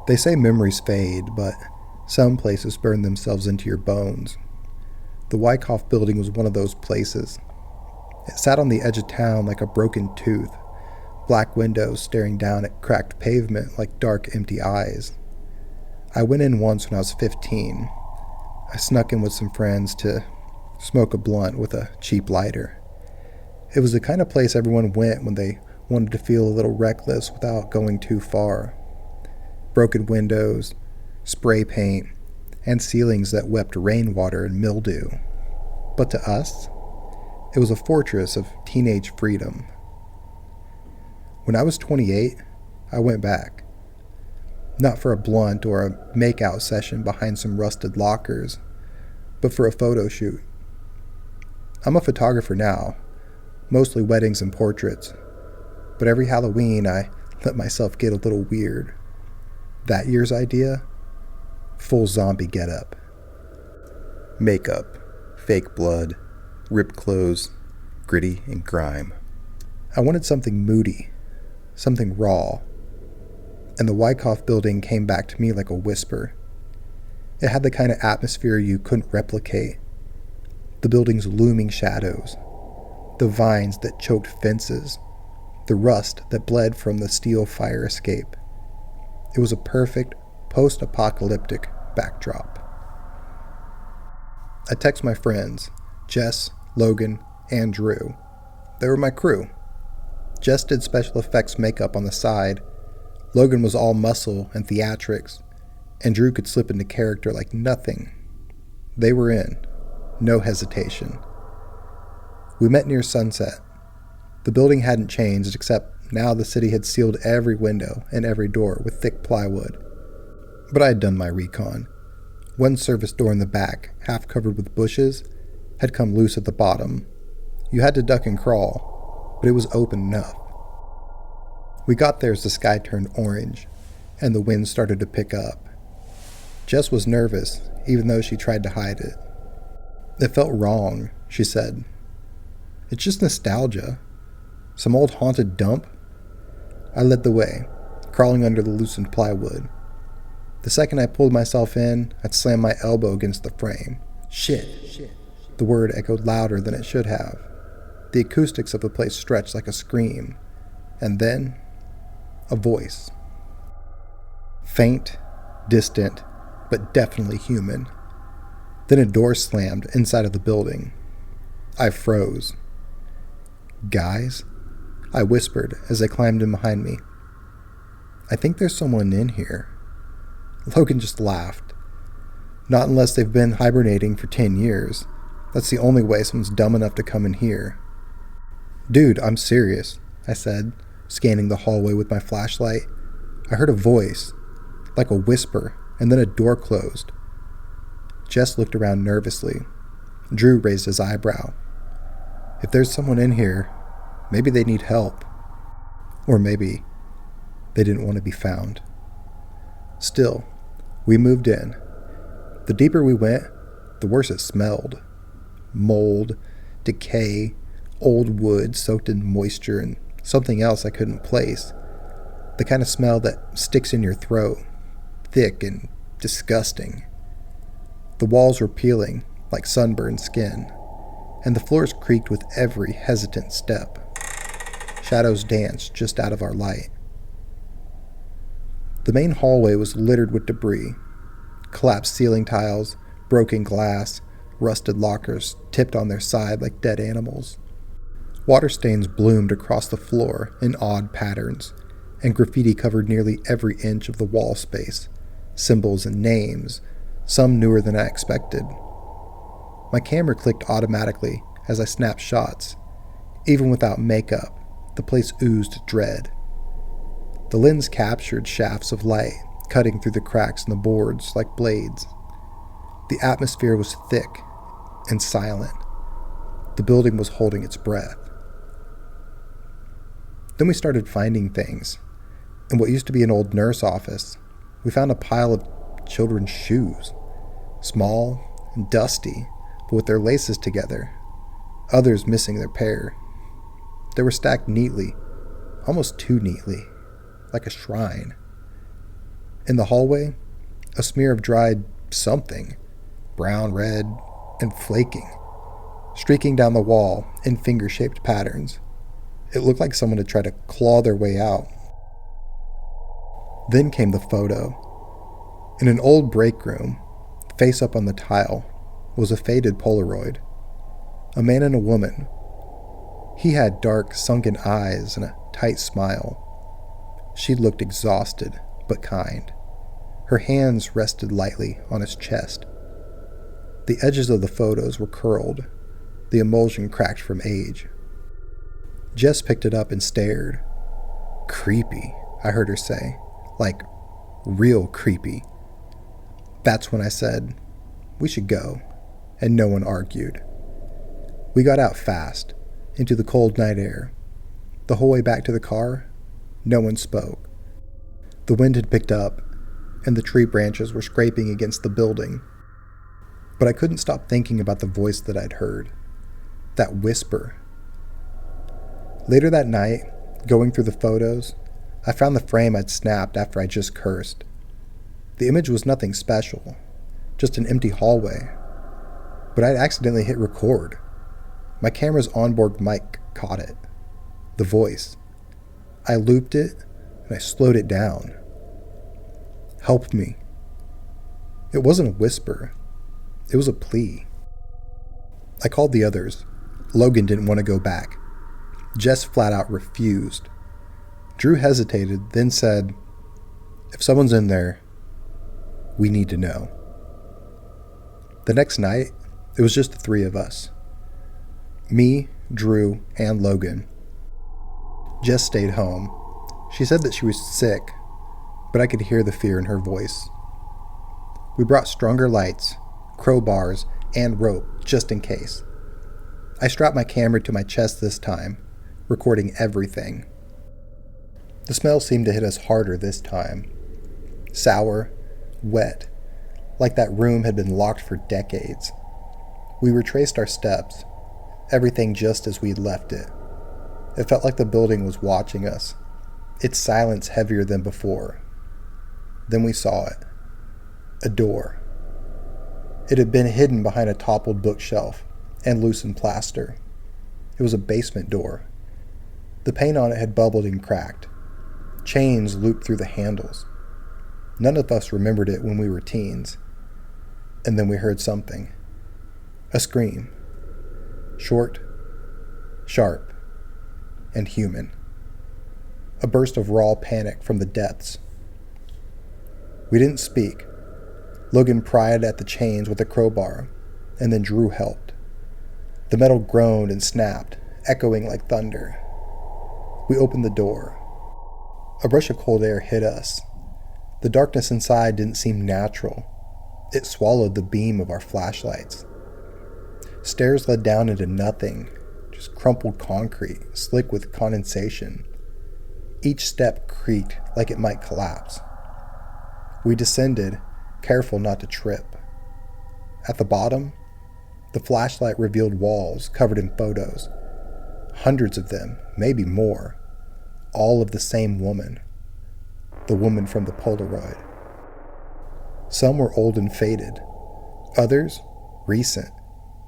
They say memories fade, but some places burn themselves into your bones. The Wyckoff building was one of those places. It sat on the edge of town like a broken tooth, black windows staring down at cracked pavement like dark, empty eyes. I went in once when I was 15. I snuck in with some friends to smoke a blunt with a cheap lighter. It was the kind of place everyone went when they wanted to feel a little reckless without going too far. Broken windows, spray paint, and ceilings that wept rainwater and mildew. But to us, it was a fortress of teenage freedom. When I was 28, I went back. Not for a blunt or a make-out session behind some rusted lockers, but for a photo shoot. I'm a photographer now, mostly weddings and portraits, but every Halloween I let myself get a little weird. That year's idea? Full zombie getup. Makeup, fake blood, ripped clothes, gritty and grime. I wanted something moody, something raw, and the Wyckoff building came back to me like a whisper. It had the kind of atmosphere you couldn't replicate. The building's looming shadows, the vines that choked fences, the rust that bled from the steel fire escape. It was a perfect post-apocalyptic backdrop. I text my friends, Jess, Logan, and Drew. They were my crew. Jess did special effects makeup on the side. Logan was all muscle and theatrics, and Drew could slip into character like nothing. They were in. No hesitation. We met near sunset. The building hadn't changed, except now the city had sealed every window and every door with thick plywood. But I had done my recon. One service door in the back, half covered with bushes, had come loose at the bottom. You had to duck and crawl, but it was open enough. We got there as the sky turned orange, and the wind started to pick up. Jess was nervous, even though she tried to hide it. It felt wrong, she said. It's just nostalgia. Some old haunted dump? I led the way, crawling under the loosened plywood. The second I pulled myself in, I'd slam my elbow against the frame. Shit. The word echoed louder than it should have. The acoustics of the place stretched like a scream. And then, a voice. Faint, distant, but definitely human. Then a door slammed inside of the building. I froze. Guys? I whispered as they climbed in behind me. I think there's someone in here. Logan just laughed. Not unless they've been hibernating for 10 years. That's the only way someone's dumb enough to come in here. Dude, I'm serious, I said, scanning the hallway with my flashlight. I heard a voice, like a whisper, and then a door closed. Jess looked around nervously. Drew raised his eyebrow. If there's someone in here, maybe they need help. Or maybe they didn't want to be found. Still, we moved in. The deeper we went, the worse it smelled. Mold, decay, old wood soaked in moisture, and something else I couldn't place. The kind of smell that sticks in your throat, thick and disgusting. The walls were peeling like sunburned skin, and the floors creaked with every hesitant step. Shadows danced just out of our light. The main hallway was littered with debris. Collapsed ceiling tiles, broken glass, rusted lockers tipped on their side like dead animals. Water stains bloomed across the floor in odd patterns, and graffiti covered nearly every inch of the wall space. Symbols and names, some newer than I expected. My camera clicked automatically as I snapped shots. Even without makeup, the place oozed dread. The lens captured shafts of light cutting through the cracks in the boards like blades. The atmosphere was thick and silent. The building was holding its breath. Then we started finding things. In what used to be an old nurse office, we found a pile of children's shoes. Small and dusty, but with their laces together. Others missing their pair. They were stacked neatly, almost too neatly, like a shrine. In the hallway, a smear of dried something, brown, red, and flaking, streaking down the wall in finger-shaped patterns. It looked like someone had tried to claw their way out. Then came the photo. In an old break room, face up on the tile, was a faded Polaroid. A man and a woman. He had dark, sunken eyes and a tight smile. She looked exhausted, but kind. Her hands rested lightly on his chest. The edges of the photos were curled, the emulsion cracked from age. Jess picked it up and stared. Creepy, I heard her say. Like, real creepy. That's when I said, we should go, and no one argued. We got out fast, into the cold night air. The whole way back to the car, no one spoke. The wind had picked up, and the tree branches were scraping against the building. But I couldn't stop thinking about the voice that I'd heard. That whisper. Later that night, going through the photos, I found the frame I'd snapped after I just cursed. The image was nothing special, just an empty hallway. But I'd accidentally hit record. My camera's onboard mic caught it. The voice. I looped it, and I slowed it down. Help me. It wasn't a whisper. It was a plea. I called the others. Logan didn't want to go back. Jess flat out refused. Drew hesitated, then said, if someone's in there, we need to know. The next night, it was just the three of us. Me, Drew, and Logan. Jess stayed home. She said that she was sick, but I could hear the fear in her voice. We brought stronger lights, crowbars, and rope, just in case. I strapped my camera to my chest this time, recording everything. The smell seemed to hit us harder this time. Sour, wet, like that room had been locked for decades. We retraced our steps, everything just as we'd left it. It felt like the building was watching us, its silence heavier than before. Then we saw it. A door. It had been hidden behind a toppled bookshelf and loosened plaster. It was a basement door. The paint on it had bubbled and cracked. Chains looped through the handles. None of us remembered it when we were teens. And then we heard something. A scream. Short, sharp, and human. A burst of raw panic from the depths. We didn't speak. Logan pried at the chains with a crowbar, and then Drew helped. The metal groaned and snapped, echoing like thunder. We opened the door. A rush of cold air hit us. The darkness inside didn't seem natural. It swallowed the beam of our flashlights. Stairs led down into nothing, just crumpled concrete, slick with condensation. Each step creaked like it might collapse. We descended, careful not to trip. At the bottom, the flashlight revealed walls covered in photos. Hundreds of them, maybe more. All of the same woman. The woman from the Polaroid. Some were old and faded. Others, recent.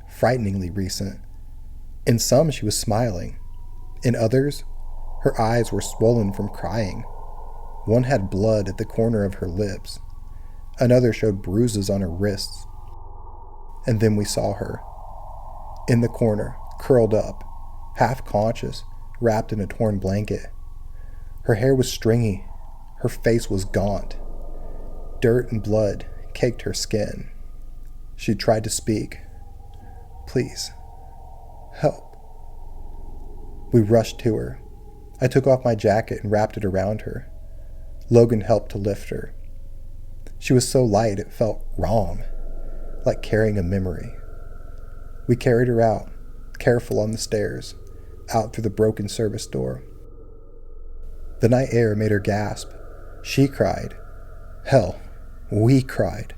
Frighteningly recent. In some, she was smiling. In others, her eyes were swollen from crying. One had blood at the corner of her lips. Another showed bruises on her wrists. And then we saw her. In the corner, curled up, half conscious, wrapped in a torn blanket. Her hair was stringy. Her face was gaunt. Dirt and blood caked her skin. She tried to speak. Please, help. We rushed to her. I took off my jacket and wrapped it around her. Logan helped to lift her. She was so light it felt wrong, like carrying a memory. We carried her out, careful on the stairs, out through the broken service door. The night air made her gasp. She cried. Hell, we cried.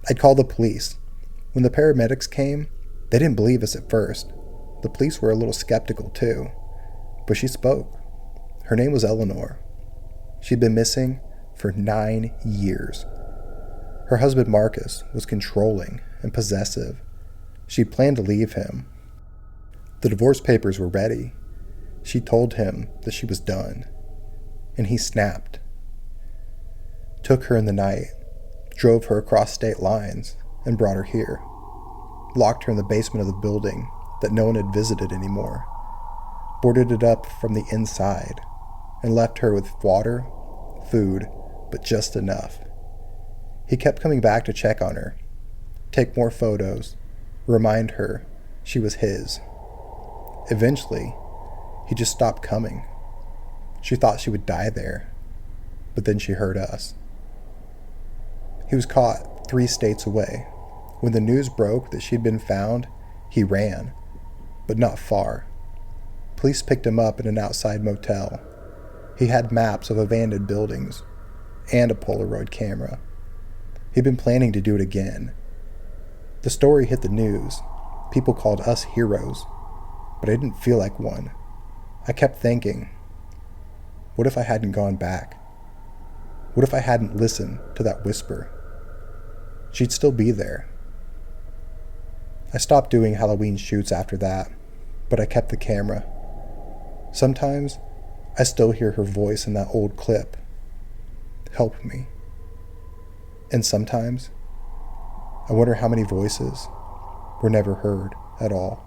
I'd called the police. When the paramedics came, they didn't believe us at first. The police were a little skeptical too. But she spoke. Her name was Eleanor. She'd been missing for 9 years. Her husband Marcus was controlling and possessive. She planned to leave him. The divorce papers were ready. She told him that she was done, and he snapped. Took her in the night, drove her across state lines, and brought her here. Locked her in the basement of the building that no one had visited anymore. Boarded it up from the inside, and left her with water, food, but just enough. He kept coming back to check on her, take more photos, remind her she was his. Eventually, he just stopped coming. She thought she would die there, but then she heard us. He was caught 3 states away. When the news broke that she'd been found, he ran, but not far. Police picked him up in an outside motel. He had maps of abandoned buildings and a Polaroid camera. He'd been planning to do it again. The story hit the news. People called us heroes, but I didn't feel like one. I kept thinking, what if I hadn't gone back? What if I hadn't listened to that whisper? She'd still be there. I stopped doing Halloween shoots after that, but I kept the camera. Sometimes, I still hear her voice in that old clip. Help me. And sometimes, I wonder how many voices were never heard at all.